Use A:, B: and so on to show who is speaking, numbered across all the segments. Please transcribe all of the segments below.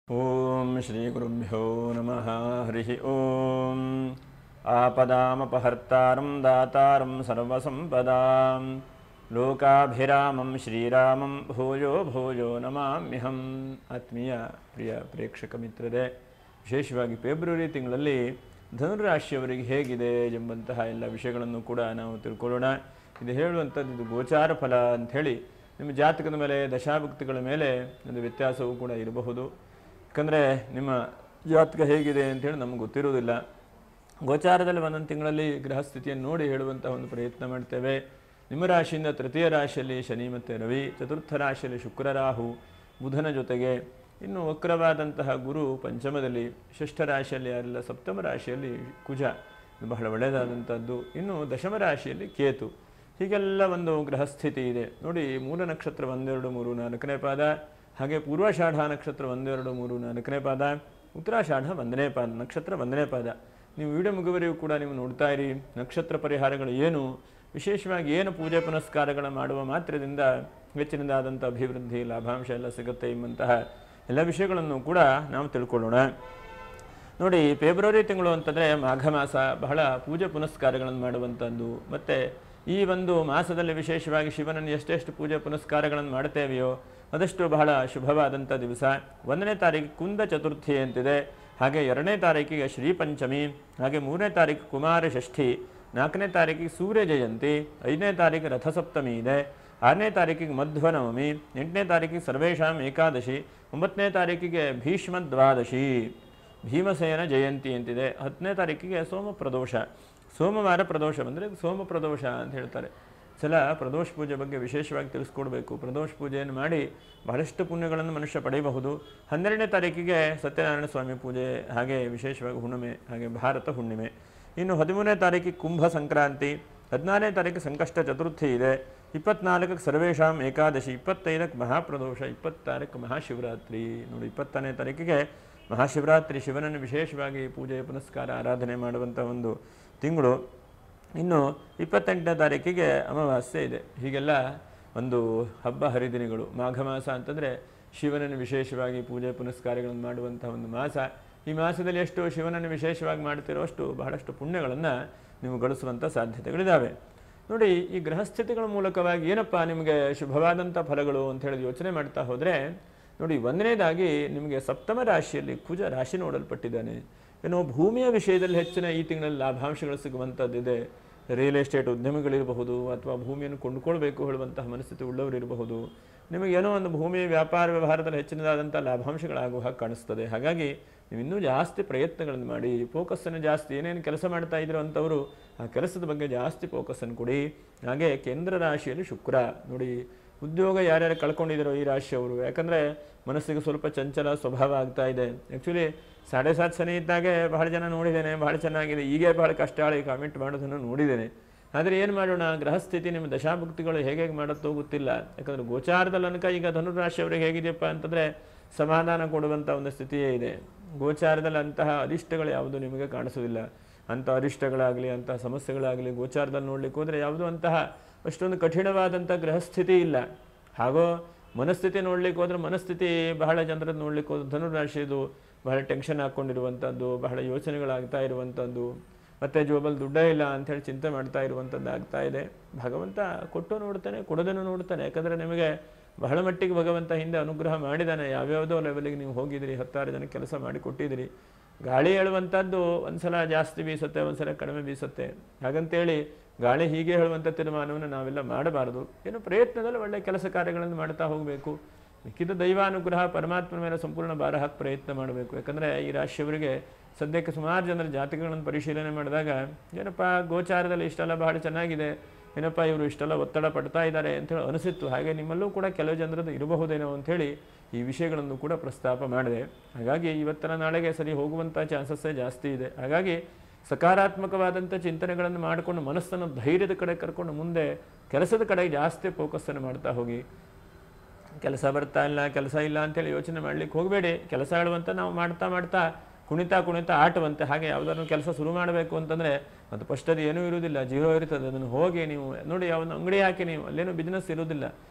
A: ಓಂ ಶ್ರೀ ಗುರುಭ್ಯೋ ನಮಃ ಹರಿ ಓಂ ಆಪದಾಮಪಹರ್ತಾರಂ ದಾತಾರಂ ಸರ್ವಸಂಪದಾಂ ಲೋಕಾಭಿರಾಮಂ ಶ್ರೀರಾಮಂ ಭೂಯೋ ಭೂಯೋ ನಮಾಮ್ಯಹಂ. ಆತ್ಮೀಯ ಪ್ರಿಯ ಪ್ರೇಕ್ಷಕ ಮಿತ್ರರೇ, ವಿಶೇಷವಾಗಿ ಫೆಬ್ರವರಿ ತಿಂಗಳಲ್ಲಿ ಧನುರಾಶಿಯವರಿಗೆ ಹೇಗಿದೆ ಎಂಬಂತಹ ಎಲ್ಲ ವಿಷಯಗಳನ್ನು ಕೂಡ ನಾವು ತಿಳ್ಕೊಳ್ಳೋಣ. ಇದು ಹೇಳುವಂಥದ್ದು ಇದು ಗೋಚಾರ ಫಲ ಅಂಥೇಳಿ ನಿಮ್ಮ ಜಾತಕದ ಮೇಲೆ ದಶಾಭುಕ್ತಿಗಳ ಮೇಲೆ ಒಂದು ವ್ಯತ್ಯಾಸವೂ ಕೂಡ ಇರಬಹುದು. ಯಾಕಂದರೆ ನಿಮ್ಮ ಜಾತಕ ಹೇಗಿದೆ ಅಂಥೇಳಿ ನಮ್ಗೆ ಗೊತ್ತಿರೋದಿಲ್ಲ. ಗೋಚಾರದಲ್ಲಿ ಒಂದೊಂದು ತಿಂಗಳಲ್ಲಿ ಗ್ರಹ ಸ್ಥಿತಿಯನ್ನು ನೋಡಿ ಹೇಳುವಂಥ ಒಂದು ಪ್ರಯತ್ನ ಮಾಡ್ತೇವೆ. ನಿಮ್ಮ ರಾಶಿಯಿಂದ ತೃತೀಯ ರಾಶಿಯಲ್ಲಿ ಶನಿ ಮತ್ತು ರವಿ, ಚತುರ್ಥ ರಾಶಿಯಲ್ಲಿ ಶುಕ್ರ ರಾಹು ಬುಧನ ಜೊತೆಗೆ, ಇನ್ನು ವಕ್ರವಾದಂತಹ ಗುರು ಪಂಚಮದಲ್ಲಿ, ಷಷ್ಠ ರಾಶಿಯಲ್ಲಿ ಯಾರೆಲ್ಲ ಸಪ್ತಮ ರಾಶಿಯಲ್ಲಿ ಕುಜ, ಇದು ಬಹಳ ಒಳ್ಳೆಯದಾದಂಥದ್ದು. ಇನ್ನು ದಶಮ ರಾಶಿಯಲ್ಲಿ ಕೇತು. ಹೀಗೆಲ್ಲ ಒಂದು ಗ್ರಹಸ್ಥಿತಿ ಇದೆ ನೋಡಿ. ಮೂಲ ನಕ್ಷತ್ರ 1, 2, 3, 4ನೇ ಪಾದ, ಹಾಗೆ ಪೂರ್ವಾಷಾಢ ನಕ್ಷತ್ರ 1, 2, 3, 4ನೇ ಪಾದ, ಉತ್ತರಾಷಾಢ 1ನೇ ಪಾದ, ನಕ್ಷತ್ರ 1ನೇ ಪಾದ. ನೀವು ವಿಡಿಯೋ ಮುಗಿವರೆಗೂ ಕೂಡ ನೀವು ನೋಡ್ತಾ ಇರಿ. ನಕ್ಷತ್ರ ಪರಿಹಾರಗಳು ಏನು, ವಿಶೇಷವಾಗಿ ಏನು ಪೂಜೆ ಪುನಸ್ಕಾರಗಳ ಮಾಡುವ ಮಾತ್ರದಿಂದ ಹೆಚ್ಚಿನದಾದಂಥ ಅಭಿವೃದ್ಧಿ ಲಾಭಾಂಶ ಎಲ್ಲ ಸಿಗುತ್ತೆ ಎಂಬಂತಹ ಎಲ್ಲ ವಿಷಯಗಳನ್ನು ಕೂಡ ನಾವು ತಿಳ್ಕೊಳ್ಳೋಣ. ನೋಡಿ, ಫೆಬ್ರವರಿ ತಿಂಗಳು ಅಂತಂದರೆ ಮಾಘ ಮಾಸ, ಬಹಳ ಪೂಜೆ ಪುನಸ್ಕಾರಗಳನ್ನು ಮಾಡುವಂಥದ್ದು. ಮತ್ತು ಈ ಒಂದು ಮಾಸದಲ್ಲಿ ವಿಶೇಷವಾಗಿ ಶಿವನನ್ನು ಎಷ್ಟೆಷ್ಟು ಪೂಜೆ ಪುನಸ್ಕಾರಗಳನ್ನು ಮಾಡ್ತೇವೆಯೋ ಅದಷ್ಟು ಬಹಳ ಶುಭವಾದಂಥ ದಿವಸ. 1ನೇ ತಾರೀಕು ಕುಂದ ಚತುರ್ಥಿ ಅಂತಿದೆ, ಹಾಗೆ 2ನೇ ತಾರೀಕಿಗೆ ಶ್ರೀ ಪಂಚಮಿ, ಹಾಗೆ 3ನೇ ತಾರೀಕು ಕುಮಾರ ಷಷ್ಠಿ, 4ನೇ ತಾರೀಕಿಗೆ ಸೂರ್ಯ ಜಯಂತಿ, 5ನೇ ತಾರೀಕು ರಥಸಪ್ತಮಿ ಇದೆ, 6ನೇ ತಾರೀಕಿಗೆ ಮಧ್ವನವಮಿ, 8ನೇ ತಾರೀಕಿಗೆ ಸರ್ವೇಶಾಂ ಏಕಾದಶಿ, 9ನೇ ತಾರೀಕಿಗೆ ಭೀಷ್ಮ ದ್ವಾದಶಿ, ಭೀಮಸೇನ ಜಯಂತಿ ಅಂತಿದೆ, 10ನೇ ತಾರೀಕಿಗೆ ಸೋಮ ಪ್ರದೋಷ. ಸೋಮವಾರ ಪ್ರದೋಷ ಬಂದರೆ ಸೋಮ ಪ್ರದೋಷ ಅಂತ ಹೇಳ್ತಾರೆ. ಸಲ ಪ್ರದೋಷ ಪೂಜೆ ಬಗ್ಗೆ ವಿಶೇಷವಾಗಿ ತಿಳಿಸ್ಕೊಡ್ಬೇಕು. ಪ್ರದೋಷ ಪೂಜೆಯನ್ನು ಮಾಡಿ ಬಹಳಷ್ಟು ಪುಣ್ಯಗಳನ್ನು ಮನುಷ್ಯ ಪಡೆಯಬಹುದು. 12ನೇ ತಾರೀಕಿಗೆ ಸತ್ಯನಾರಾಯಣ ಸ್ವಾಮಿ ಪೂಜೆ, ಹಾಗೆ ವಿಶೇಷವಾಗಿ ಹುಣ್ಣಿಮೆ, ಹಾಗೆ ಭಾರತ ಹುಣ್ಣಿಮೆ. ಇನ್ನು 13ನೇ ತಾರೀಕಿಗೆ ಕುಂಭ ಸಂಕ್ರಾಂತಿ, 14ನೇ ತಾರೀಕು ಸಂಕಷ್ಟ ಚತುರ್ಥಿ ಇದೆ, 24ಕ್ಕೆ ಸರ್ವೇಶಾಂ ಏಕಾದಶಿ, 25ಕ್ಕೆ ಮಹಾಪ್ರದೋಷ, 26ಕ್ಕೆ ಮಹಾಶಿವರಾತ್ರಿ. ನೋಡಿ, 20ನೇ ತಾರೀಕಿಗೆ ಮಹಾಶಿವರಾತ್ರಿ, ಶಿವನನ್ನು ವಿಶೇಷವಾಗಿ ಪೂಜೆ ಪುನಸ್ಕಾರ ಆರಾಧನೆ ಮಾಡುವಂಥ ಒಂದು ತಿಂಗಳು. ಇನ್ನು 28ನೇ ತಾರೀಕಿಗೆ ಅಮಾವಾಸ್ಯೆ ಇದೆ. ಹೀಗೆಲ್ಲ ಒಂದು ಹಬ್ಬ ಹರಿದಿನಗಳು. ಮಾಘ ಮಾಸ ಅಂತಂದರೆ ಶಿವನನ್ನು ವಿಶೇಷವಾಗಿ ಪೂಜೆ ಪುನಸ್ಕಾರಗಳನ್ನು ಮಾಡುವಂಥ ಒಂದು ಮಾಸ. ಈ ಮಾಸದಲ್ಲಿ ಎಷ್ಟು ಶಿವನನ್ನು ವಿಶೇಷವಾಗಿ ಮಾಡ್ತಿರೋ ಅಷ್ಟು ಬಹಳಷ್ಟು ಪುಣ್ಯಗಳನ್ನು ನೀವು ಗಳಿಸುವಂಥ ಸಾಧ್ಯತೆಗಳಿದ್ದಾವೆ. ನೋಡಿ, ಈ ಗ್ರಹಸ್ಥಿತಿಗಳ ಮೂಲಕವಾಗಿ ಏನಪ್ಪ ನಿಮಗೆ ಶುಭವಾದಂಥ ಫಲಗಳು ಅಂಥೇಳಿ ಯೋಚನೆ ಮಾಡ್ತಾ ಹೋದರೆ, ನೋಡಿ, 1ನೇದಾಗಿ ನಿಮಗೆ ಸಪ್ತಮ ರಾಶಿಯಲ್ಲಿ ಕುಜ ರಾಶಿ ನೋಡಲ್ಪಟ್ಟಿದ್ದಾನೆ. ಏನೋ ಭೂಮಿಯ ವಿಷಯದಲ್ಲಿ ಹೆಚ್ಚಿನ ಈ ತಿಂಗಳಲ್ಲಿ ಲಾಭಾಂಶಗಳು ಸಿಗುವಂಥದ್ದಿದೆ. ರಿಯಲ್ ಎಸ್ಟೇಟ್ ಉದ್ಯಮಿಗಳಿರಬಹುದು, ಅಥವಾ ಭೂಮಿಯನ್ನು ಕೊಂಡುಕೊಳ್ಬೇಕು ಹೇಳುವಂತಹ ಮನಸ್ಥಿತಿ ಉಳ್ಳವರಿರಬಹುದು. ನಿಮಗೇನೋ ಒಂದು ಭೂಮಿಯ ವ್ಯಾಪಾರ ವ್ಯವಹಾರದಲ್ಲಿ ಹೆಚ್ಚಿನದಾದಂಥ ಲಾಭಾಂಶಗಳಾಗುವ ಹಾಗೆ ಕಾಣಿಸ್ತದೆ. ಹಾಗಾಗಿ ನೀವು ಇನ್ನೂ ಜಾಸ್ತಿ ಪ್ರಯತ್ನಗಳನ್ನು ಮಾಡಿ, ಫೋಕಸ್ಸನ್ನು ಜಾಸ್ತಿ, ಏನೇನು ಕೆಲಸ ಮಾಡ್ತಾ ಇದ್ರು ಅಂಥವರು ಆ ಕೆಲಸದ ಬಗ್ಗೆ ಜಾಸ್ತಿ ಫೋಕಸ್ಸನ್ನು ಕೊಡಿ. ಹಾಗೆ ಕೇಂದ್ರ ರಾಶಿಯಲ್ಲಿ ಶುಕ್ರ. ನೋಡಿ, ಉದ್ಯೋಗ ಯಾರ್ಯಾರು ಕಳ್ಕೊಂಡಿದ್ದಾರೋ ಈ ರಾಶಿಯವರು, ಯಾಕಂದರೆ ಮನಸ್ಸಿಗೆ ಸ್ವಲ್ಪ ಚಂಚಲ ಸ್ವಭಾವ ಆಗ್ತಾ ಇದೆ. ಆ್ಯಕ್ಚುಲಿ 7.5 ಶನಿ ಇದ್ದಾಗೆ ಬಹಳ ಜನ ನೋಡಿದ್ದೇನೆ, ಬಹಳ ಚೆನ್ನಾಗಿದೆ, ಈಗ ಬಹಳ ಕಷ್ಟ ಆಳಿ ಕಾಮೆಂಟ್ ಮಾಡೋದನ್ನು ನೋಡಿದ್ದೇನೆ. ಆದರೆ ಏನು ಮಾಡೋಣ, ಗ್ರಹಸ್ಥಿತಿ ನಿಮ್ಮ ದಶಾಭುಕ್ತಿಗಳು ಹೇಗೆ ಮಾಡುತ್ತೋ ಗೊತ್ತಿಲ್ಲ. ಯಾಕಂದರೆ ಗೋಚಾರದಲ್ಲಿ ಅನಕ ಈಗ ಧನುರಾಶಿಯವರಿಗೆ ಹೇಗಿದೆಯಪ್ಪ ಅಂತಂದರೆ ಸಮಾಧಾನ ಕೊಡುವಂಥ ಒಂದು ಸ್ಥಿತಿಯೇ ಇದೆ. ಗೋಚಾರದಲ್ಲಿ ಅಂತಹ ಅರಿಷ್ಟಗಳು ಯಾವುದೂ ನಿಮಗೆ ಕಾಣಿಸೋದಿಲ್ಲ. ಅಂಥ ಅರಿಷ್ಟಗಳಾಗಲಿ, ಅಂತಹ ಸಮಸ್ಯೆಗಳಾಗಲಿ ಗೋಚಾರದಲ್ಲಿ ನೋಡಲಿಕ್ಕೆ ಹೋದರೆ ಯಾವುದೂ ಅಂತಹ ಅಷ್ಟೊಂದು ಕಠಿಣವಾದಂಥ ಗ್ರಹಸ್ಥಿತಿ ಇಲ್ಲ. ಹಾಗೋ ಮನಸ್ಥಿತಿ ನೋಡ್ಲಿಕ್ಕೆ ಹೋದ್ರೆ ಮನಸ್ಥಿತಿ ಬಹಳ ಜನರದ್ದು ನೋಡ್ಲಿಕ್ಕೆ ಹೋದ್ರೆ ಧನುರಾಶಿದು ಬಹಳ ಟೆನ್ಷನ್ ಹಾಕ್ಕೊಂಡಿರುವಂಥದ್ದು, ಬಹಳ ಯೋಚನೆಗಳಾಗ್ತಾ ಇರುವಂಥದ್ದು, ಮತ್ತು ಜೋಬಲ್ ದುಡ್ಡೇ ಇಲ್ಲ ಅಂಥೇಳಿ ಚಿಂತೆ ಮಾಡ್ತಾ ಇರುವಂಥದ್ದು ಆಗ್ತಾ ಇದೆ. ಭಗವಂತ ಕೊಟ್ಟು ನೋಡ್ತಾನೆ, ಕೊಡೋದನ್ನು ನೋಡ್ತಾನೆ. ಯಾಕಂದರೆ ನಿಮಗೆ ಬಹಳ ಮಟ್ಟಿಗೆ ಭಗವಂತ ಹಿಂದೆ ಅನುಗ್ರಹ ಮಾಡಿದ್ದಾನೆ. ಯಾವ್ಯಾವುದೋ ಲೆವೆಲಿಗೆ ನೀವು ಹೋಗಿದ್ದೀರಿ, 10 ಜನ ಕೆಲಸ ಮಾಡಿ ಕೊಟ್ಟಿದ್ದೀರಿ. ಗಾಳಿ ಹೇಳುವಂಥದ್ದು ಒಂದು ಸಲ ಜಾಸ್ತಿ ಬೀಸುತ್ತೆ, ಒಂದು ಸಲ ಕಡಿಮೆ ಬೀಸುತ್ತೆ. ಹಾಗಂತೇಳಿ ಗಾಳಿ ಹೀಗೆ ಹೇಳುವಂಥ ತೀರ್ಮಾನವನ್ನು ನಾವೆಲ್ಲ ಮಾಡಬಾರದು. ಏನು ಪ್ರಯತ್ನದಲ್ಲಿ ಒಳ್ಳೆಯ ಕೆಲಸ ಕಾರ್ಯಗಳನ್ನು ಮಾಡ್ತಾ ಹೋಗಬೇಕು. ಮಿಕ್ಕಿದ ದೈವಾನುಗ್ರಹ ಪರಮಾತ್ಮನ ಮೇಲೆ ಸಂಪೂರ್ಣ ಭಾರ ಹಾಕಿ ಪ್ರಯತ್ನ ಮಾಡಬೇಕು. ಯಾಕಂದರೆ ಈ ರಾಶಿಯವರಿಗೆ ಸದ್ಯಕ್ಕೆ ಸುಮಾರು ಜನರ ಜಾತಕಗಳನ್ನು ಪರಿಶೀಲನೆ ಮಾಡಿದಾಗ ಏನಪ್ಪ ಗೋಚಾರದಲ್ಲಿ ಇಷ್ಟೆಲ್ಲ ಬಹಳ ಚೆನ್ನಾಗಿದೆ, ಏನಪ್ಪ ಇವರು ಇಷ್ಟೆಲ್ಲ ಒತ್ತಡ ಪಡ್ತಾ ಇದ್ದಾರೆ ಅಂಥೇಳಿ ಅನಿಸಿತ್ತು. ಹಾಗೆ ನಿಮ್ಮಲ್ಲೂ ಕೂಡ ಕೆಲವು ಜನರದ್ದು ಇರಬಹುದೇನೋ ಅಂಥೇಳಿ ಈ ವಿಷಯಗಳನ್ನು ಕೂಡ ಪ್ರಸ್ತಾಪ ಮಾಡಿದೆ. ಹಾಗಾಗಿ ಇವತ್ತಿನ ನಾಳೆಗೆ ಸರಿ ಹೋಗುವಂಥ ಚಾನ್ಸಸ್ಸೇ ಜಾಸ್ತಿ ಇದೆ. ಹಾಗಾಗಿ ಸಕಾರಾತ್ಮಕವಾದಂಥ ಚಿಂತನೆಗಳನ್ನು ಮಾಡಿಕೊಂಡು ಮನಸ್ಸನ್ನು ಧೈರ್ಯದ ಕಡೆ ಕರ್ಕೊಂಡು ಮುಂದೆ ಕೆಲಸದ ಕಡೆ ಜಾಸ್ತಿ ಫೋಕಸ್ಸನ್ನು ಮಾಡ್ತಾ ಹೋಗಿ. ಕೆಲಸ ಬರ್ತಾ ಇಲ್ಲ, ಕೆಲಸ ಇಲ್ಲ ಅಂತೇಳಿ ಯೋಚನೆ ಮಾಡಲಿಕ್ಕೆ ಹೋಗಬೇಡಿ. ಕೆಲಸ ಹೇಳುವಂಥ ನಾವು ಮಾಡ್ತಾ ಮಾಡ್ತಾ ಕುಣಿತಾ ಆಟವಂತೆ. ಹಾಗೆ ಯಾವುದಾದ್ರು ಕೆಲಸ ಶುರು ಮಾಡಬೇಕು ಅಂತಂದರೆ ಅದು ಫಸ್ಟ್ ಅದು ಏನೂ ಇರುವುದಿಲ್ಲ, ಜೀರೋ ಇರ್ತದೆ. ಅದನ್ನು ಹೋಗಿ ನೀವು ನೋಡಿ, ಯಾವೊಂದು ಅಂಗಡಿ ಹಾಕಿ ನೀವು ಅಲ್ಲೇನೂ ಬಿಸ್ನೆಸ್ ಇರೋದಿಲ್ಲ.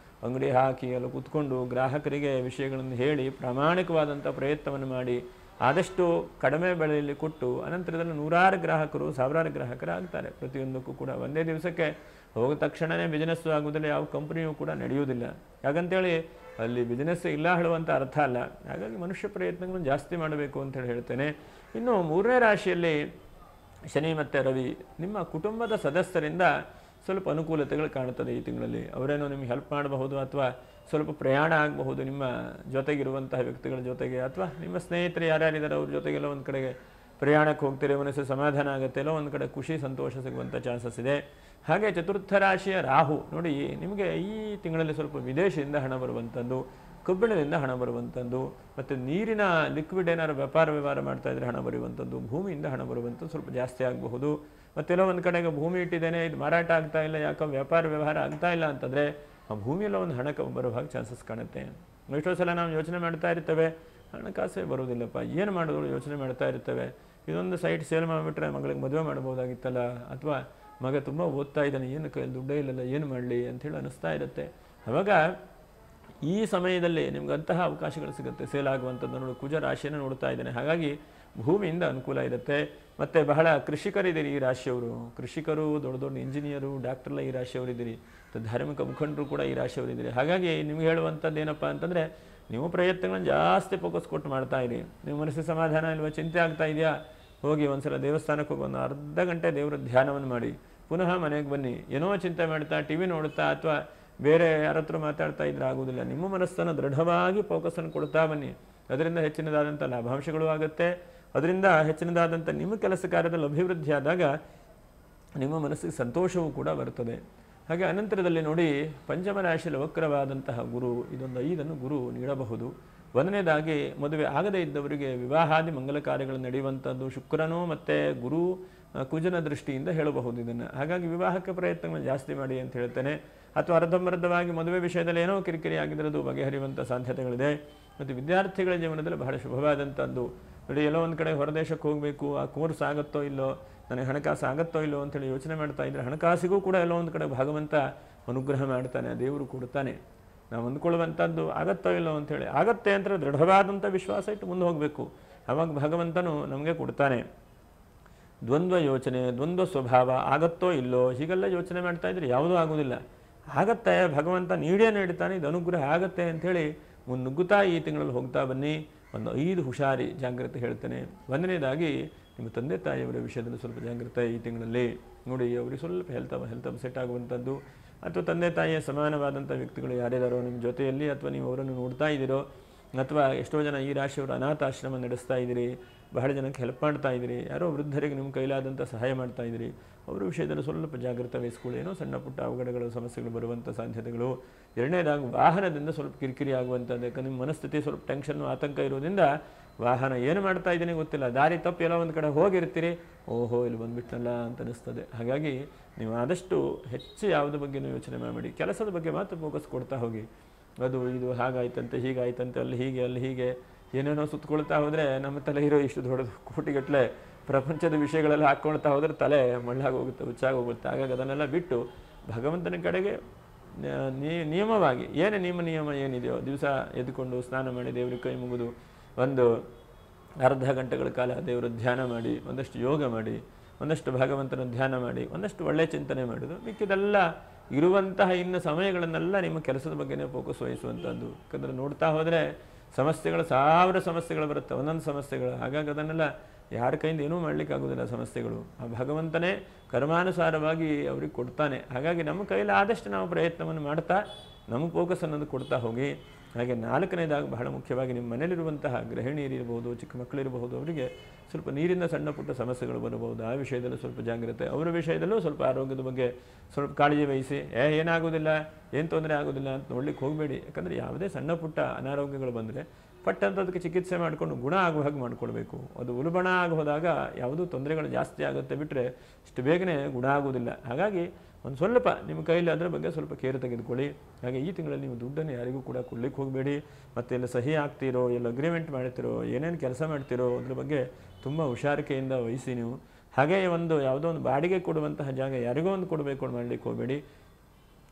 A: ಅಂಗಡಿ ಹಾಕಿ ಅಲ್ಲಿ ಕೂತ್ಕೊಂಡು ಗ್ರಾಹಕರಿಗೆ ವಿಷಯಗಳನ್ನು ಹೇಳಿ ಪ್ರಾಮಾಣಿಕವಾದಂಥ ಪ್ರಯತ್ನವನ್ನು ಮಾಡಿ ಆದಷ್ಟು ಕಡಿಮೆ ಬೆಲೆಯಲ್ಲಿ ಕೊಟ್ಟು ಅನಂತರದಲ್ಲಿ ನೂರಾರು ಗ್ರಾಹಕರು ಸಾವಿರಾರು ಗ್ರಾಹಕರು ಆಗ್ತಾರೆ. ಪ್ರತಿಯೊಂದಕ್ಕೂ ಕೂಡ ಒಂದೇ ದಿವಸಕ್ಕೆ ಹೋದ ತಕ್ಷಣವೇ ಬಿಸ್ನೆಸ್ಸು ಆಗೋದಿಲ್ಲ, ಯಾವ ಕಂಪ್ನಿಯೂ ಕೂಡ ನಡೆಯುವುದಿಲ್ಲ. ಯಾಕಂತೇಳಿ ಅಲ್ಲಿ ಬಿಸ್ನೆಸ್ ಇಲ್ಲ ಹೇಳುವಂಥ ಅರ್ಥ ಅಲ್ಲ. ಹಾಗಾಗಿ ಮನುಷ್ಯ ಪ್ರಯತ್ನಗಳನ್ನು ಜಾಸ್ತಿ ಮಾಡಬೇಕು ಅಂತೇಳಿ ಹೇಳ್ತೇನೆ. ಇನ್ನು 3ನೇ ರಾಶಿಯಲ್ಲಿ ಶನಿ ಮತ್ತು ರವಿ, ನಿಮ್ಮ ಕುಟುಂಬದ ಸದಸ್ಯರಿಂದ ಸ್ವಲ್ಪ ಅನುಕೂಲತೆಗಳು ಕಾಣುತ್ತದೆ ಈ ತಿಂಗಳಲ್ಲಿ. ಅವರೇನೋ ನಿಮ್ಗೆ ಹೆಲ್ಪ್ ಮಾಡಬಹುದು, ಅಥವಾ ಸ್ವಲ್ಪ ಪ್ರಯಾಣ ಆಗಬಹುದು ನಿಮ್ಮ ಜೊತೆಗಿರುವಂತಹ ವ್ಯಕ್ತಿಗಳ ಜೊತೆಗೆ, ಅಥವಾ ನಿಮ್ಮ ಸ್ನೇಹಿತರು ಯಾರ್ಯಾರಿದ್ದಾರೆ ಅವ್ರ ಜೊತೆಗೆಲ್ಲ ಒಂದು ಕಡೆಗೆ ಪ್ರಯಾಣಕ್ಕೆ ಹೋಗ್ತೀರಿ, ಮನಸ್ಸು ಸಮಾಧಾನ ಆಗುತ್ತೆ, ಎಲ್ಲೋ ಒಂದು ಕಡೆ ಖುಷಿ ಸಂತೋಷ ಸಿಗುವಂಥ ಚಾನ್ಸಸ್ ಇದೆ. ಹಾಗೆ ಚತುರ್ಥ ರಾಶಿಯ ರಾಹು ನೋಡಿ, ನಿಮಗೆ ಈ ತಿಂಗಳಲ್ಲಿ ಸ್ವಲ್ಪ ವಿದೇಶದಿಂದ ಹಣ ಬರುವಂಥದ್ದು, ಕಬ್ಬಿಣದಿಂದ ಹಣ ಬರುವಂಥದ್ದು, ಮತ್ತು ನೀರಿನ ಲಿಕ್ವಿಡ್ ಏನಾದ್ರು ವ್ಯವಹಾರ ಮಾಡ್ತಾ ಇದ್ರೆ ಹಣ ಬರುವಂಥದ್ದು, ಭೂಮಿಯಿಂದ ಹಣ ಬರುವಂಥದ್ದು ಸ್ವಲ್ಪ ಜಾಸ್ತಿ ಆಗಬಹುದು. ಮತ್ತೆಲ್ಲೋ ಒಂದು ಕಡೆಗೆ ಭೂಮಿ ಇಟ್ಟಿದ್ದೇನೆ, ಇದು ಮಾರಾಟ ಆಗ್ತಾ ಇಲ್ಲ, ಯಾಕೋ ವ್ಯವಹಾರ ಆಗ್ತಾ ಇಲ್ಲ ಅಂತಂದರೆ ಆ ಭೂಮಿಯೆಲ್ಲ ಒಂದು ಹಣಕ್ಕೆ ಬರೋ ಹಾಗೆ ಚಾನ್ಸಸ್ ಕಾಣುತ್ತೆ. ಎಷ್ಟೋ ಸಲ ನಾವು ಯೋಚನೆ ಮಾಡ್ತಾ ಇರ್ತೇವೆ, ಹಣಕಾಸೇ ಬರೋದಿಲ್ಲಪ್ಪ, ಏನು ಮಾಡಿದ್ರು ಯೋಚನೆ ಮಾಡ್ತಾ ಇರ್ತೇವೆ, ಇದೊಂದು ಸೈಟ್ ಸೇಲ್ ಮಾಡಿಬಿಟ್ರೆ ಮಗಳಿಗೆ ಮದುವೆ ಮಾಡ್ಬೋದಾಗಿತ್ತಲ್ಲ, ಅಥವಾ ಮಗ ತುಂಬ ಓದ್ತಾ ಇದ್ದಾನೆ, ಏನು ಕೈಯಲ್ಲಿ ದುಡ್ಡೇ ಇಲ್ಲಲ್ಲ, ಏನು ಮಾಡಲಿ ಅಂಥೇಳಿ ಅನ್ನಿಸ್ತಾ ಇರುತ್ತೆ. ಆವಾಗ ಈ ಸಮಯದಲ್ಲಿ ನಿಮ್ಗೆ ಅಂತಹ ಅವಕಾಶಗಳು ಸಿಗುತ್ತೆ ಸೇಲ್ ಆಗುವಂಥದ್ದು. ನೋಡಿ, ಕುಜ ರಾಶಿಯನ್ನು ನೋಡ್ತಾ ಇದ್ದಾನೆ, ಹಾಗಾಗಿ ಭೂಮಿಯಿಂದ ಅನುಕೂಲ ಇರುತ್ತೆ. ಮತ್ತು ಬಹಳ ಕೃಷಿಕರಿದ್ದೀರಿ ಈ ರಾಶಿಯವರು, ಕೃಷಿಕರು, ದೊಡ್ಡ ದೊಡ್ಡ ಇಂಜಿನಿಯರು, ಡಾಕ್ಟರ್ಲ ಈ ರಾಶಿಯವರಿದ್ದೀರಿ, ಧಾರ್ಮಿಕ ಮುಖಂಡರು ಕೂಡ ಈ ರಾಶಿಯವರಿದ್ದೀರಿ. ಹಾಗಾಗಿ ನಿಮ್ಗೆ ಹೇಳುವಂಥದ್ದು ಏನಪ್ಪ ಅಂತಂದರೆ, ನೀವು ಪ್ರಯತ್ನಗಳನ್ನು ಜಾಸ್ತಿ ಫೋಕಸ್ ಕೊಟ್ಟು ಮಾಡ್ತಾ ಇರಿ. ನೀವು ಮನಸ್ಸಿಗೆ ಸಮಾಧಾನ ಇಲ್ವಾ, ಚಿಂತೆ ಆಗ್ತಾ ಇದೆಯಾ, ಹೋಗಿ ಒಂದ್ಸಲ ದೇವಸ್ಥಾನಕ್ಕೆ ಹೋಗಿ ಒಂದು ಅರ್ಧ ಗಂಟೆ ದೇವರ ಧ್ಯಾನವನ್ನು ಮಾಡಿ ಪುನಃ ಮನೆಗೆ ಬನ್ನಿ. ಏನೋ ಚಿಂತೆ ಮಾಡ್ತಾ ಟಿ ವಿ ನೋಡ್ತಾ ಅಥವಾ ಬೇರೆ ಯಾರ ಹತ್ರ ಮಾತಾಡ್ತಾ ಇದ್ರೆ ಆಗೋದಿಲ್ಲ. ನಿಮ್ಮ ಮನಸ್ಸನ್ನು ದೃಢವಾಗಿ ಫೋಕಸನ್ನು ಕೊಡ್ತಾ ಬನ್ನಿ. ಅದರಿಂದ ಹೆಚ್ಚಿನದಾದಂಥ ಲಾಭಾಂಶಗಳು ಆಗುತ್ತೆ. ಅದರಿಂದ ಹೆಚ್ಚಿನದಾದಂಥ ನಿಮ್ಮ ಕೆಲಸ ಕಾರ್ಯದಲ್ಲಿ ಅಭಿವೃದ್ಧಿ ಆದಾಗ ನಿಮ್ಮ ಮನಸ್ಸಿಗೆ ಸಂತೋಷವೂ ಕೂಡ ಬರ್ತದೆ. ಹಾಗೆ ಅನಂತರದಲ್ಲಿ ನೋಡಿ, ಪಂಚಮ ರಾಶಿಯಲ್ಲಿ ವಕ್ರವಾದಂತಹ ಗುರು, ಇದೊಂದು 5 ಗುರು ನೀಡಬಹುದು. ಒಂದನೇದಾಗಿ ಮದುವೆ ಆಗದೇ ಇದ್ದವರಿಗೆ ವಿವಾಹಾದಿ ಮಂಗಲ ಕಾರ್ಯಗಳು ನಡೆಯುವಂಥದ್ದು ಶುಕ್ರನೂ ಮತ್ತು ಗುರು ಕುಜನ ದೃಷ್ಟಿಯಿಂದ ಹೇಳಬಹುದು ಇದನ್ನು. ಹಾಗಾಗಿ ವಿವಾಹಕ್ಕೆ ಪ್ರಯತ್ನಗಳನ್ನು ಜಾಸ್ತಿ ಮಾಡಿ ಅಂತ ಹೇಳ್ತೇನೆ. ಅಥವಾ ಅರ್ಧಂಬರ್ಧವಾಗಿ ಮದುವೆ ವಿಷಯದಲ್ಲಿ ಏನೋ ಕಿರಿಕಿರಿ ಆಗಿದ್ರದು ಬಗೆಹರಿಯುವಂಥ ಸಾಧ್ಯತೆಗಳಿದೆ. ಮತ್ತು ವಿದ್ಯಾರ್ಥಿಗಳ ಜೀವನದಲ್ಲಿ ಬಹಳ ಶುಭವಾದಂಥದ್ದು. ನೋಡಿ, ಎಲ್ಲೋ ಒಂದು ಕಡೆ ಹೊರದೇಶಕ್ಕೆ ಹೋಗಬೇಕು, ಆ ಕೋರ್ಸ್ ಆಗುತ್ತೋ ಇಲ್ಲೋ, ನನಗೆ ಹಣಕಾಸು ಆಗುತ್ತೋ ಇಲ್ಲೋ ಅಂತೇಳಿ ಯೋಚನೆ ಮಾಡ್ತಾ ಇದ್ದರೆ ಹಣಕಾಸಿಗೂ ಕೂಡ ಎಲ್ಲೋ ಒಂದು ಕಡೆ ಭಗವಂತ ಅನುಗ್ರಹ ಮಾಡ್ತಾನೆ, ದೇವರು ಕೊಡ್ತಾನೆ. ನಾವು ಅಂದ್ಕೊಳ್ಳುವಂಥದ್ದು ಆಗತ್ತೋ ಇಲ್ಲೋ ಅಂಥೇಳಿ, ಆಗತ್ತೆ ಅಂತ ದೃಢವಾದಂಥ ವಿಶ್ವಾಸ ಇಟ್ಟು ಮುಂದೆ ಹೋಗಬೇಕು. ಆವಾಗ ಭಗವಂತನು ನಮಗೆ ಕೊಡ್ತಾನೆ. ದ್ವಂದ್ವ ಯೋಚನೆ, ದ್ವಂದ್ವ ಸ್ವಭಾವ, ಆಗತ್ತೋ ಇಲ್ಲೋ ಹೀಗೆಲ್ಲ ಯೋಚನೆ ಮಾಡ್ತಾ ಇದ್ರೆ ಯಾವುದೂ ಆಗೋದಿಲ್ಲ. ಆಗತ್ತೆ, ಭಗವಂತ ನೀಡೇ ನೀಡ್ತಾನೆ, ಇದು ಅನುಗ್ರಹ ಆಗತ್ತೆ ಅಂಥೇಳಿ ಮುನ್ನುಗ್ಗುತ್ತಾ ಈ ತಿಂಗಳಲ್ಲಿ ಹೋಗ್ತಾ ಬನ್ನಿ. ಒಂದು 5 ಹುಷಾರಿ ಜಾಗ್ರತೆ ಹೇಳ್ತೇನೆ. ಒಂದನೇದಾಗಿ ನಿಮ್ಮ ತಂದೆ ತಾಯಿಯವರ ವಿಷಯದಲ್ಲಿ ಸ್ವಲ್ಪ ಜಾಗ್ರತೆ ಈ ತಿಂಗಳಲ್ಲಿ ನೋಡಿ. ಅವರಿಗೆ ಸ್ವಲ್ಪ ಹೆಲ್ತ್ ಅಪ್ಸೆಟ್ ಆಗುವಂಥದ್ದು, ಅಥವಾ ತಂದೆ ತಾಯಿಯ ಸಮಾನವಾದಂಥ ವ್ಯಕ್ತಿಗಳು ಯಾರ್ಯಾರೋ ನಿಮ್ಮ ಜೊತೆಯಲ್ಲಿ, ಅಥವಾ ನೀವು ಅವರನ್ನು ನೋಡ್ತಾ ಇದ್ದೀರೋ, ಅಥವಾ ಎಷ್ಟೋ ಜನ ಈ ರಾಶಿಯವರು ಅನಾಥಾಶ್ರಮ ನಡೆಸ್ತಾ ಇದ್ದೀರಿ, ಬಹಳ ಜನಕ್ಕೆ ಹೆಲ್ಪ್ ಮಾಡ್ತಾ ಇದ್ದೀರಿ, ಯಾರೋ ವೃದ್ಧರಿಗೆ ನಿಮ್ಮ ಕೈಲಾದಂಥ ಸಹಾಯ ಮಾಡ್ತಾ ಇದ್ದೀರಿ, ಅವರ ವಿಷಯದಲ್ಲಿ ಸ್ವಲ್ಪ ಜಾಗ್ರತೆ ವಹಿಸ್ಕೊಳ್ಳಿ. ಏನೋ ಸಣ್ಣ ಪುಟ್ಟ ಅವಘಡಗಳು ಸಮಸ್ಯೆಗಳು ಬರುವಂಥ ಸಾಧ್ಯತೆಗಳು. ಎರಡನೇದಾಗಿ ವಾಹನದಿಂದ ಸ್ವಲ್ಪ ಕಿರಿಕಿರಿ ಆಗುವಂಥದ್ದು. ಯಾಕಂದ್ರೆ ನಿಮ್ಮ ಮನಸ್ಥಿತಿ ಸ್ವಲ್ಪ ಟೆನ್ಷನ್ನು ಆತಂಕ ಇರೋದ್ರಿಂದ ವಾಹನ ಏನು ಮಾಡ್ತಾ ಇದ್ದೀನಿ ಗೊತ್ತಿಲ್ಲ, ದಾರಿ ತಪ್ಪು ಎಲ್ಲೋ ಒಂದು ಕಡೆ ಹೋಗಿರ್ತೀರಿ, ಓಹೋ ಇಲ್ಲಿ ಬಂದುಬಿಟ್ನಲ್ಲ ಅಂತ ಅನಿಸ್ತದೆ. ಹಾಗಾಗಿ ನೀವು ಆದಷ್ಟು ಹೆಚ್ಚು ಯಾವುದ್ರ ಬಗ್ಗೆನೂ ಯೋಚನೆ ಮಾಡಬೇಡಿ, ಕೆಲಸದ ಬಗ್ಗೆ ಮಾತ್ರ ಫೋಕಸ್ ಕೊಡ್ತಾ ಹೋಗಿ. ಅದು ಇದು ಹಾಗಾಯ್ತಂತೆ ಹೀಗಾಯ್ತಂತೆ ಅಲ್ಲಿ ಹೀಗೆ ಏನೇನೋ ಸುತ್ತಕೊಳ್ತಾ ಹೋದರೆ ನಮ್ಮ ತಲೆ ಇರೋ ಇಷ್ಟು ದೊಡ್ಡದು ಕೋಟಿಗಟ್ಟಲೆ ಪ್ರಪಂಚದ ವಿಷಯಗಳೆಲ್ಲ ಹಾಕ್ಕೊಳ್ತಾ ಹೋದರೆ ತಲೆ ಮಳ್ಳಾಗಿ ಹೋಗುತ್ತೆ, ಹುಚ್ಚಾಗಿ ಹೋಗುತ್ತೆ. ಹಾಗಾಗಿ ಅದನ್ನೆಲ್ಲ ಬಿಟ್ಟು ಭಗವಂತನ ಕಡೆಗೆ ನಿಯಮವಾಗಿ ನಿಯಮ ಏನಿದೆಯೋ, ದಿವಸ ಎದ್ದುಕೊಂಡು ಸ್ನಾನ ಮಾಡಿ ದೇವರಿಗೆ ಕೈ ಮುಗಿದು ಒಂದು ಅರ್ಧ ಗಂಟೆಗಳ ಕಾಲ ದೇವರ ಧ್ಯಾನ ಮಾಡಿ, ಒಂದಷ್ಟು ಯೋಗ ಮಾಡಿ, ಒಂದಷ್ಟು ಭಗವಂತನ ಧ್ಯಾನ ಮಾಡಿ, ಒಂದಷ್ಟು ಒಳ್ಳೆಯ ಚಿಂತನೆ ಮಾಡೋದು. ಮಿಕ್ಕಿದೆಲ್ಲ ಇರುವಂತಹ ಇನ್ನು ಸಮಯಗಳನ್ನೆಲ್ಲ ನಿಮ್ಮ ಕೆಲಸದ ಬಗ್ಗೆನೇ ಫೋಕಸ್ ವಹಿಸುವಂಥದ್ದು. ಯಾಕಂದರೆ ನೋಡ್ತಾ ಹೋದರೆ ಸಮಸ್ಯೆಗಳು 1000 ಸಮಸ್ಯೆಗಳು ಬರುತ್ತೆ, ಒಂದೊಂದು ಸಮಸ್ಯೆಗಳು. ಹಾಗಾಗಿ ಅದನ್ನೆಲ್ಲ ಯಾರ ಕೈಯಿಂದ ಏನೂ ಮಾಡಲಿಕ್ಕಾಗೋದಿಲ್ಲ ಸಮಸ್ಯೆಗಳು. ಆ ಭಗವಂತನೇ ಕರ್ಮಾನುಸಾರವಾಗಿ ಅವ್ರಿಗೆ ಕೊಡ್ತಾನೆ. ಹಾಗಾಗಿ ನಮ್ಮ ಕೈಯಲ್ಲಿ ಆದಷ್ಟು ನಾವು ಪ್ರಯತ್ನವನ್ನು ಮಾಡ್ತಾ ನಮಗೆ ಫೋಕಸ್ ಅನ್ನೋದು ಕೊಡ್ತಾ ಹೋಗಿ. ಹಾಗೆ 4ನೇದಾಗಿ ಬಹಳ ಮುಖ್ಯವಾಗಿ ನಿಮ್ಮ ಮನೇಲಿರುವಂತಹ ಗೃಹಿಣಿಯರಿರ್ಬೋದು, ಚಿಕ್ಕ ಮಕ್ಕಳಿರಬಹುದು, ಅವರಿಗೆ ಸ್ವಲ್ಪ ನೀರಿನ ಸಣ್ಣ ಪುಟ್ಟ ಸಮಸ್ಯೆಗಳು ಬರಬಹುದು. ಆ ವಿಷಯದಲ್ಲೂ ಸ್ವಲ್ಪ ಜಾಗ್ರತೆ. ಅವರ ವಿಷಯದಲ್ಲೂ ಸ್ವಲ್ಪ ಆರೋಗ್ಯದ ಬಗ್ಗೆ ಸ್ವಲ್ಪ ಕಾಳಜಿ ವಹಿಸಿ. ಏನಾಗೋದಿಲ್ಲ, ಏನು ತೊಂದರೆ ಆಗೋದಿಲ್ಲ ಅಂತ ನೋಡ್ಲಿಕ್ಕೆ ಹೋಗಬೇಡಿ. ಯಾಕಂದರೆ ಯಾವುದೇ ಸಣ್ಣ ಪುಟ್ಟ ಅನಾರೋಗ್ಯಗಳು ಬಂದರೆ ಪಟ್ಟಂಥದಕ್ಕೆ ಚಿಕಿತ್ಸೆ ಮಾಡಿಕೊಂಡು ಗುಣ ಆಗುವ ಹಾಗೆ ಮಾಡಿಕೊಡ್ಬೇಕು. ಅದು ಉಲ್ಬಣ ಆಗಿ ಹೋದಾಗ ಯಾವುದೂ ತೊಂದರೆಗಳು ಜಾಸ್ತಿ ಆಗುತ್ತೆ, ಬಿಟ್ಟರೆ ಇಷ್ಟು ಬೇಗನೆ ಗುಣ ಆಗೋದಿಲ್ಲ. ಹಾಗಾಗಿ ಒಂದು ಸ್ವಲ್ಪ ನಿಮ್ಮ ಕೈಯಲ್ಲಿ ಅದರ ಬಗ್ಗೆ ಸ್ವಲ್ಪ ಕೇರ್ ತೆಗೆದುಕೊಳ್ಳಿ. ಹಾಗೆ ಈ ತಿಂಗಳಲ್ಲಿ ನೀವು ದುಡ್ಡನ್ನು ಯಾರಿಗೂ ಕೂಡ ಕೊಡ್ಲಿಕ್ಕೆ ಹೋಗಬೇಡಿ. ಮತ್ತು ಎಲ್ಲ ಸಹಿ ಆಗ್ತೀರೋ, ಎಲ್ಲ ಅಗ್ರಿಮೆಂಟ್ ಮಾಡ್ತೀರೋ, ಏನೇನು ಕೆಲಸ ಮಾಡ್ತೀರೋ ಅದ್ರ ಬಗ್ಗೆ ತುಂಬ ಹುಷಾರಿಕೆಯಿಂದ ವಹಿಸಿ ನೀವು. ಹಾಗೆ ಯಾವುದೋ ಒಂದು ಬಾಡಿಗೆ ಕೊಡುವಂತಹ ಜಾಗ ಯಾರಿಗೋ ಒಂದು ಕೊಡಬೇಕು ಮಾಡಲಿಕ್ಕೆ ಹೋಗಬೇಡಿ.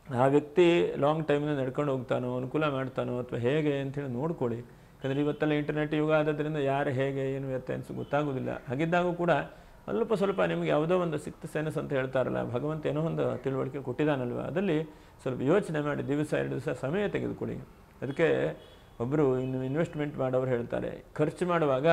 A: ಆ ವ್ಯಕ್ತಿ ಲಾಂಗ್ ಟೈಮ್ನ ನಡ್ಕೊಂಡು ಹೋಗ್ತಾನೋ, ಅನುಕೂಲ ಮಾಡ್ತಾನೋ ಅಥವಾ ಹೇಗೆ ಅಂಥೇಳಿ ನೋಡ್ಕೊಳ್ಳಿ. ಯಾಕಂದರೆ ಇವತ್ತೆಲ್ಲ ಇಂಟರ್ನೆಟ್ ಯುಗ ಆದದ್ರಿಂದ ಯಾರು ಹೇಗೆ ಏನು ವ್ಯತ್ಯಾಸ ಗೊತ್ತಾಗೋದಿಲ್ಲ. ಹಾಗಿದ್ದಾಗೂ ಕೂಡ ಅಲ್ಪ ಸ್ವಲ್ಪ ನಿಮಗೆ ಯಾವುದೋ ಒಂದು ಸಿಕ್ತ್ ಸೆನ್ಸ್ ಅಂತ ಹೇಳ್ತಾರಲ್ಲ, ಭಗವಂತ ಏನೋ ಒಂದು ತಿಳುವಳಿಕೆ ಕೊಟ್ಟಿದ್ದಾನಲ್ವ, ಅದರಲ್ಲಿ ಸ್ವಲ್ಪ ಯೋಚನೆ ಮಾಡಿ ದಿವಸ 2 ದಿವಸ ಸಮಯ ತೆಗೆದುಕೊಳ್ಳಿ. ಅದಕ್ಕೆ ಒಬ್ಬರು ಇನ್ವೆಸ್ಟ್ಮೆಂಟ್ ಮಾಡೋರು ಹೇಳ್ತಾರೆ, ಖರ್ಚು ಮಾಡುವಾಗ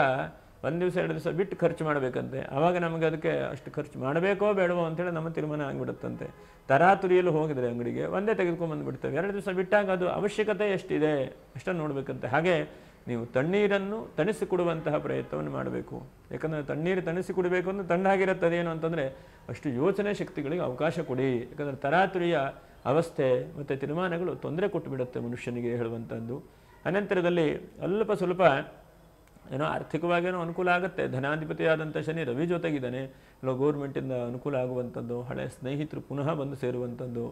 A: 1 ದಿವಸ 2 ದಿವಸ ಬಿಟ್ಟು ಖರ್ಚು ಮಾಡಬೇಕಂತೆ. ಆವಾಗ ನಮಗೆ ಅದಕ್ಕೆ ಅಷ್ಟು ಖರ್ಚು ಮಾಡಬೇಕೋ ಬೇಡವೋ ಅಂತೇಳಿ ನಮ್ಮ ತೀರ್ಮಾನ ಆಗಿಬಿಡುತ್ತಂತೆ. ತರಾತುರಿಯಲ್ಲೂ ಹೋಗಿದ್ರೆ ಅಂಗಡಿಗೆ ಒಂದೇ ತೆಗೆದುಕೊಂಡ್ಬಂದುಬಿಡ್ತೇವೆ, 2 ದಿವಸ ಬಿಟ್ಟಾಗ ಅದು ಅವಶ್ಯಕತೆ ಎಷ್ಟಿದೆ ಅಷ್ಟನ್ನು ನೋಡಬೇಕಂತೆ. ಹಾಗೆ ನೀವು ತಣ್ಣೀರನ್ನು ತಣಿಸಿಕೊಡುವಂತಹ ಪ್ರಯತ್ನವನ್ನು ಮಾಡಬೇಕು. ಯಾಕಂದರೆ ತಣ್ಣೀರು ತಣಿಸಿಕೊಡಬೇಕು ಅಂದರೆ ತಣ್ಣಾಗಿರುತ್ತದೆ ಏನು ಅಂತಂದರೆ ಅಷ್ಟು ಯೋಚನೆ ಶಕ್ತಿಗಳಿಗೆ ಅವಕಾಶ ಕೊಡಿ. ಯಾಕಂದರೆ ತರಾತುರಿಯ ಅವಸ್ಥೆ ಮತ್ತು ತೀರ್ಮಾನಗಳು ತೊಂದರೆ ಕೊಟ್ಟು ಬಿಡುತ್ತೆ ಮನುಷ್ಯನಿಗೆ ಹೇಳುವಂಥದ್ದು. ಅನಂತರದಲ್ಲಿ ಅಲ್ಪ ಸ್ವಲ್ಪ ಏನೋ ಆರ್ಥಿಕವಾಗೇನೋ ಅನುಕೂಲ ಆಗುತ್ತೆ. ಧನಾಧಿಪತಿಯಾದಂಥ ಶನಿ ರವಿ ಜೊತೆಗಿದ್ದಾನೆ, ಇಲ್ಲ ಗೌರ್ಮೆಂಟಿಂದ ಅನುಕೂಲ ಆಗುವಂಥದ್ದು, ಹಳೆಯ ಸ್ನೇಹಿತರು ಪುನಃ ಬಂದು ಸೇರುವಂಥದ್ದು,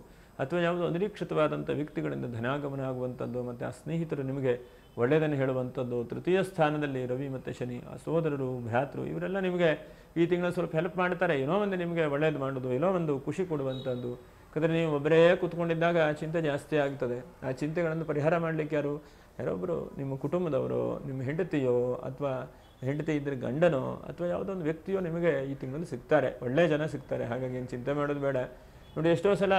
A: ಅಥವಾ ಯಾವುದೋ ಅನಿರೀಕ್ಷಿತವಾದಂಥ ವ್ಯಕ್ತಿಗಳಿಂದ ಧನಾಗಮನ ಆಗುವಂಥದ್ದು, ಮತ್ತು ಆ ಸ್ನೇಹಿತರು ನಿಮಗೆ ಒಳ್ಳೆಯದನ್ನು ಹೇಳುವಂಥದ್ದು. ತೃತೀಯ ಸ್ಥಾನದಲ್ಲಿ ರವಿ ಮತ್ತು ಶನಿ, ಆ ಸೋದರರು ಭ್ರಾತೃ ಇವರೆಲ್ಲ ನಿಮಗೆ ಈ ತಿಂಗಳು ಸ್ವಲ್ಪ ಹೆಲ್ಪ್ ಮಾಡ್ತಾರೆ. ಏನೋ ಒಂದು ನಿಮಗೆ ಒಳ್ಳೆಯದು ಮಾಡೋದು, ಏನೋ ಒಂದು ಖುಷಿ ಕೊಡುವಂಥದ್ದು. ಯಾಕಂದರೆ ನೀವು ಒಬ್ಬರೇ ಕೂತ್ಕೊಂಡಿದ್ದಾಗ ಚಿಂತೆ ಜಾಸ್ತಿ ಆಗ್ತದೆ. ಆ ಚಿಂತೆಗಳನ್ನು ಪರಿಹಾರ ಮಾಡಲಿಕ್ಕೆ ಯಾರೊಬ್ಬರು ನಿಮ್ಮ ಕುಟುಂಬದವರು, ನಿಮ್ಮ ಹೆಂಡತಿಯೋ ಅಥವಾ ಹೆಂಡತಿ ಇದ್ದರೆ ಗಂಡನೋ ಅಥವಾ ಯಾವುದೋ ಒಂದು ವ್ಯಕ್ತಿಯೋ ನಿಮಗೆ ಈ ತಿಂಗಳಲ್ಲಿ ಸಿಗ್ತಾರೆ, ಒಳ್ಳೆಯ ಜನ ಸಿಗ್ತಾರೆ. ಹಾಗಾಗಿ ಏನು ಚಿಂತೆ ಮಾಡೋದು ಬೇಡ. ನೋಡಿ, ಎಷ್ಟೋ ಸಲ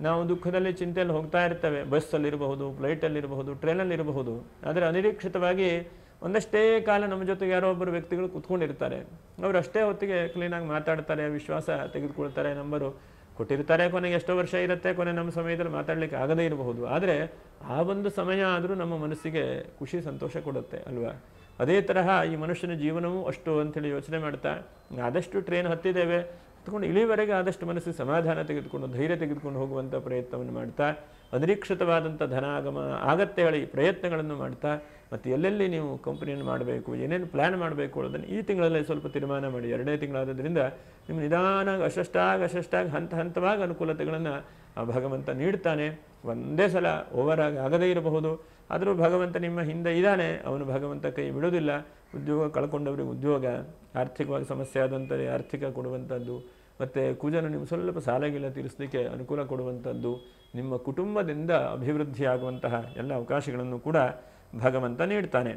A: ನಾವು ದುಃಖದಲ್ಲಿ ಚಿಂತೆಯಲ್ಲಿ ಹೋಗ್ತಾ ಇರ್ತೇವೆ, ಬಸ್ಸಲ್ಲಿರಬಹುದು, ಫ್ಲೈಟಲ್ಲಿರಬಹುದು, ಟ್ರೈನಲ್ಲಿರಬಹುದು. ಆದರೆ ಅನಿರೀಕ್ಷಿತವಾಗಿ ಒಂದಷ್ಟೇ ಕಾಲ ನಮ್ಮ ಜೊತೆಗೆ ಯಾರೋ ಒಬ್ಬರು ವ್ಯಕ್ತಿಗಳು ಕೂತ್ಕೊಂಡಿರ್ತಾರೆ. ಅವರು ಅಷ್ಟೇ ಹೊತ್ತಿಗೆ ಕ್ಲೀನಾಗಿ ಮಾತಾಡ್ತಾರೆ, ವಿಶ್ವಾಸ ತೆಗೆದುಕೊಳ್ತಾರೆ, ನಂಬರು ಕೊಟ್ಟಿರ್ತಾರೆ. ಕೊನೆಗೆ ಎಷ್ಟೋ ವರ್ಷ ಇರುತ್ತೆ, ಕೊನೆ ನಮ್ಮ ಸಮಯದಲ್ಲಿ ಮಾತಾಡಲಿಕ್ಕೆ ಆಗದೇ ಇರಬಹುದು. ಆದರೆ ಆ ಒಂದು ಸಮಯ ಆದರೂ ನಮ್ಮ ಮನಸ್ಸಿಗೆ ಖುಷಿ ಸಂತೋಷ ಕೊಡುತ್ತೆ ಅಲ್ವಾ. ಅದೇ ತರಹ ಈ ಮನುಷ್ಯನ ಜೀವನವೂ ಅಷ್ಟು ಅಂಥೇಳಿ ಯೋಚನೆ ಮಾಡ್ತಾ ಆದಷ್ಟು ಟ್ರೈನ್ ಹತ್ತಿದ್ದೇವೆ, ಹತ್ಕೊಂಡು ಇಳಿವರೆಗೆ ಆದಷ್ಟು ಮನಸ್ಸಿಗೆ ಸಮಾಧಾನ ತೆಗೆದುಕೊಂಡು ಧೈರ್ಯ ತೆಗೆದುಕೊಂಡು ಹೋಗುವಂಥ ಪ್ರಯತ್ನವನ್ನು ಮಾಡ್ತಾ, ಅನಿರೀಕ್ಷಿತವಾದಂಥ ಧನಾಗಮ ಆಗತ್ತೆ ಹೇಳಿ ಪ್ರಯತ್ನಗಳನ್ನು ಮಾಡ್ತಾ, ಮತ್ತು ಎಲ್ಲೆಲ್ಲಿ ನೀವು ಕಂಪನಿಯನ್ನು ಮಾಡಬೇಕು, ಏನೇನು ಪ್ಲ್ಯಾನ್ ಮಾಡಬೇಕು ಅನ್ನೋದನ್ನು ಈ ತಿಂಗಳಲ್ಲೇ ಸ್ವಲ್ಪ ತೀರ್ಮಾನ ಮಾಡಿ. 2ನೇ ತಿಂಗಳಾದ್ದರಿಂದ ನಿಮ್ಮ ನಿಧಾನ ಅಶಷ್ಟಾಗಿ ಹಂತವಾಗಿ ಅನುಕೂಲತೆಗಳನ್ನು ಆ ಭಗವಂತ ನೀಡ್ತಾನೆ. ಒಂದೇ ಸಲ ಓವರಾಗಿ ಆಗದೇ ಇರಬಹುದು, ಆದರೂ ಭಗವಂತ ನಿಮ್ಮ ಹಿಂದೆ ಇದ್ದಾನೆ. ಅವನು ಭಗವಂತ ಕೈ ಬಿಡೋದಿಲ್ಲ. ಉದ್ಯೋಗ ಕಳ್ಕೊಂಡವ್ರಿಗೆ ಉದ್ಯೋಗ, ಆರ್ಥಿಕವಾಗಿ ಸಮಸ್ಯೆ ಆದಂಥದ್ದು ಆರ್ಥಿಕ ಕೊಡುವಂಥದ್ದು, ಮತ್ತು ಕುಜನು ನಿಮ್ಮ ಸ್ವಲ್ಪ ಸಾಲಗಿಲ್ಲ ತೀರಿಸಲಿಕ್ಕೆ ಅನುಕೂಲ ಕೊಡುವಂಥದ್ದು, ನಿಮ್ಮ ಕುಟುಂಬದಿಂದ ಅಭಿವೃದ್ಧಿ ಆಗುವಂತಹ ಎಲ್ಲ ಅವಕಾಶಗಳನ್ನು ಕೂಡ ಭಗವಂತ ನೀಡ್ತಾನೆ.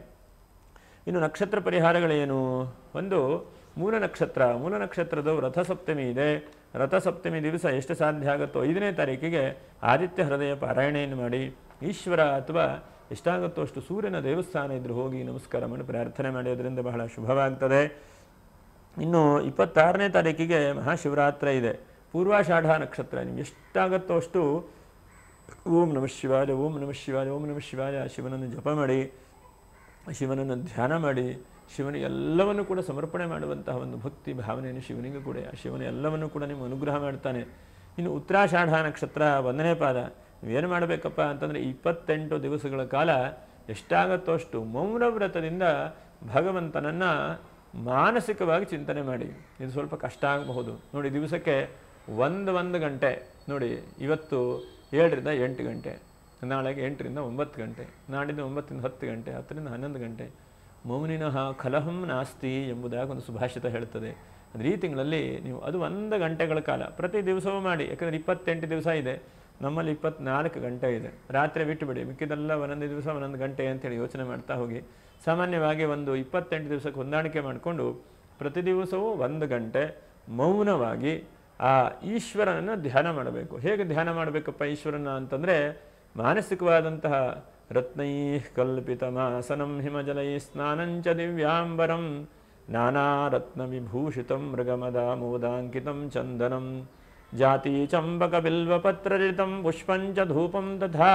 A: ಇನ್ನು ನಕ್ಷತ್ರ ಪರಿಹಾರಗಳೇನು? ಒಂದು ಮೂಲ ನಕ್ಷತ್ರದ ರಥಸಪ್ತಮಿ ಇದೆ. ರಥಸಪ್ತಮಿ ದಿವಸ ಎಷ್ಟು ಸಾಧ್ಯ ಆಗುತ್ತೋ 5ನೇ ತಾರೀಕಿಗೆ ಆದಿತ್ಯ ಹೃದಯ ಪಾರಾಯಣೆಯನ್ನು ಮಾಡಿ, ಈಶ್ವರ ಅಥವಾ ಎಷ್ಟಾಗುತ್ತೋ ಅಷ್ಟು ಸೂರ್ಯನ ದೇವಸ್ಥಾನ ಇದ್ರೂ ಹೋಗಿ ನಮಸ್ಕಾರ ಮಾಡಿ ಪ್ರಾರ್ಥನೆ ಮಾಡೋದ್ರಿಂದ ಬಹಳ ಶುಭವಾಗ್ತದೆ. ಇನ್ನು 26ನೇ ತಾರೀಕಿಗೆ ಮಹಾಶಿವರಾತ್ರಿ ಇದೆ. ಪೂರ್ವಾಷಾಢ ನಕ್ಷತ್ರ. ನಿಮ್ಗೆ ಎಷ್ಟಾಗುತ್ತೋ ಅಷ್ಟು ಓಂ ನಮಃ ಶಿವಾಯ, ಓಂ ನಮಃ ಶಿವಾಯ, ಓಂ ನಮಃ ಶಿವಾಯ ಶಿವನನ್ನು ಜಪ ಮಾಡಿ, ಶಿವನನ್ನು ಧ್ಯಾನ ಮಾಡಿ, ಶಿವನಿಗೆ ಎಲ್ಲವನ್ನು ಕೂಡ ಸಮರ್ಪಣೆ ಮಾಡುವಂತಹ ಒಂದು ಭಕ್ತಿ ಭಾವನೆಯನ್ನು ಶಿವನಿಗೆ ಕೂಡ, ಶಿವನ ಎಲ್ಲವನ್ನು ಕೂಡ ನಿಮ್ಮ ಅನುಗ್ರಹ ಮಾಡ್ತಾನೆ. ಇನ್ನು ಉತ್ತರಾಷಾಢ ನಕ್ಷತ್ರ 1ನೇ ಪಾದ. ನೀವೇನು ಮಾಡಬೇಕಪ್ಪ ಅಂತಂದರೆ 28 ದಿವಸಗಳ ಕಾಲ ಎಷ್ಟಾಗತ್ತೋ ಅಷ್ಟು ಮೌನ ವ್ರತದಿಂದ ಭಗವಂತನನ್ನು ಮಾನಸಿಕವಾಗಿ ಚಿಂತನೆ ಮಾಡಿ. ಇದು ಸ್ವಲ್ಪ ಕಷ್ಟ ಆಗಬಹುದು ನೋಡಿ. ದಿವಸಕ್ಕೆ ಒಂದು ಗಂಟೆ ನೋಡಿ. ಇವತ್ತು 7ರಿಂದ 8 ಗಂಟೆ, ನಾಳೆಗೆ 8ರಿಂದ 9 ಗಂಟೆ, ನಾಡಿದ್ದು 9ರಿಂದ 10 ಗಂಟೆ, 10ರಿಂದ 11 ಗಂಟೆ. ಮೌನಿನಃ ಕಲಹಂ ನಾಸ್ತಿ ಎಂಬುದಾಗಿ ಒಂದು ಸುಭಾಷಿತ ಹೇಳ್ತದೆ. ಅಂದರೆ ಈ ತಿಂಗಳಲ್ಲಿ ನೀವು ಅದು 1 ಗಂಟೆಗಳ ಕಾಲ ಪ್ರತಿ ದಿವಸವೂ ಮಾಡಿ. ಯಾಕಂದರೆ 28 ದಿವಸ ಇದೆ, ನಮ್ಮಲ್ಲಿ 24 ಗಂಟೆ ಇದೆ. ರಾತ್ರಿ ಬಿಟ್ಟುಬಿಡಿ, ಮಿಕ್ಕಿದೆಲ್ಲ 1 ದಿವಸ 1 ಗಂಟೆ ಅಂತೇಳಿ ಯೋಚನೆ ಮಾಡ್ತಾ ಹೋಗಿ. ಸಾಮಾನ್ಯವಾಗಿ ಒಂದು 28 ದಿವಸಕ್ಕೆ ಹೊಂದಾಣಿಕೆ ಮಾಡಿಕೊಂಡು ಪ್ರತಿ ದಿವಸವೂ 1 ಗಂಟೆ ಮೌನವಾಗಿ ಆ ಈಶ್ವರನನ್ನು ಧ್ಯಾನ ಮಾಡಬೇಕು. ಹೇಗೆ ಧ್ಯಾನ ಮಾಡಬೇಕಪ್ಪ ಈಶ್ವರನ ಅಂತಂದರೆ, ಮಾನಸಿಕವಾದಂತಹ ರತ್ನೈ ಕಲ್ಪಿತಮಾಸನಂ ಹಿಮಜಲೈ ಸ್ನಾನಂಚ ದಿವ್ಯಾಂಬರಂ ನಾನಾ ರತ್ನ ವಿಭೂಷಿತಂ ಮೃಗಮದಾಮೋದಾಂಕಿತಂ ಚಂದನಂ ಜಾತಿ ಚಂಬಕ ಬಿಲ್ವಪತ್ರರಿತಂ ಪುಷ್ಪಂಚ ಧೂಪಂ ತಥಾ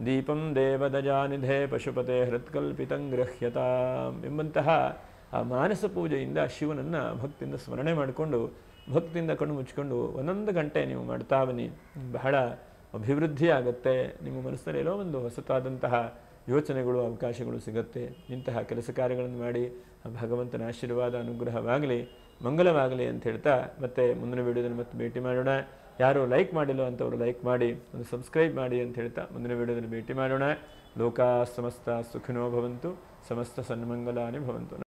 A: ದೀಪಂ ದೇವದಜಾನಿಧೆ ಪಶುಪತೆ ಹೃತ್ಕಲ್ಪಿತಂ ಗೃಹ್ಯತಾಂ ಎಂಬಂತಹ ಆ ಮಾನಸ ಪೂಜೆಯಿಂದ ಶಿವನನ್ನು ಭಕ್ತಿಯಿಂದ ಸ್ಮರಣೆ ಮಾಡಿಕೊಂಡು, ಭಕ್ತಿಯಿಂದ ಕಣ್ಣು ಮುಚ್ಚಿಕೊಂಡು 1 ಗಂಟೆ ನೀವು ಮಾಡ್ತಾ ಬನ್ನಿ. ಬಹಳ ಅಭಿವೃದ್ಧಿ ಆಗುತ್ತೆ. ನಿಮ್ಮ ಮನಸ್ಸಿನಲ್ಲಿ ಎಲ್ಲೋ ಒಂದು ಹೊಸತಾದಂತಹ ಯೋಚನೆಗಳು, ಅವಕಾಶಗಳು ಸಿಗುತ್ತೆ. ಇಂತಹ ಕೆಲಸ ಕಾರ್ಯಗಳನ್ನು ಮಾಡಿ ಭಗವಂತನ ಆಶೀರ್ವಾದ ಅನುಗ್ರಹವಾಗಲಿ, ಮಂಗಲವಾಗಲಿ ಅಂತ ಹೇಳ್ತಾ ಮತ್ತೆ ಮುಂದಿನ ವಿಡಿಯೋದಲ್ಲಿ ಮತ್ತೆ ಭೇಟಿ ಮಾಡೋಣ. ಯಾರು ಲೈಕ್ ಮಾಡಿಲ್ಲ ಅಂತವರು ಲೈಕ್ ಮಾಡಿ, ಒಂದು ಸಬ್ಸ್ಕ್ರೈಬ್ ಮಾಡಿ ಅಂತ ಹೇಳ್ತಾ ಮುಂದಿನ ವಿಡಿಯೋದಲ್ಲಿ ಭೇಟಿ ಮಾಡೋಣ. ಲೋಕಾ ಸಮಸ್ತ ಸುಖಿನೋ ಭವಂತು, ಸಮಸ್ತ ಸನ್ಮಂಗಲಾನಿ ಭವಂತು.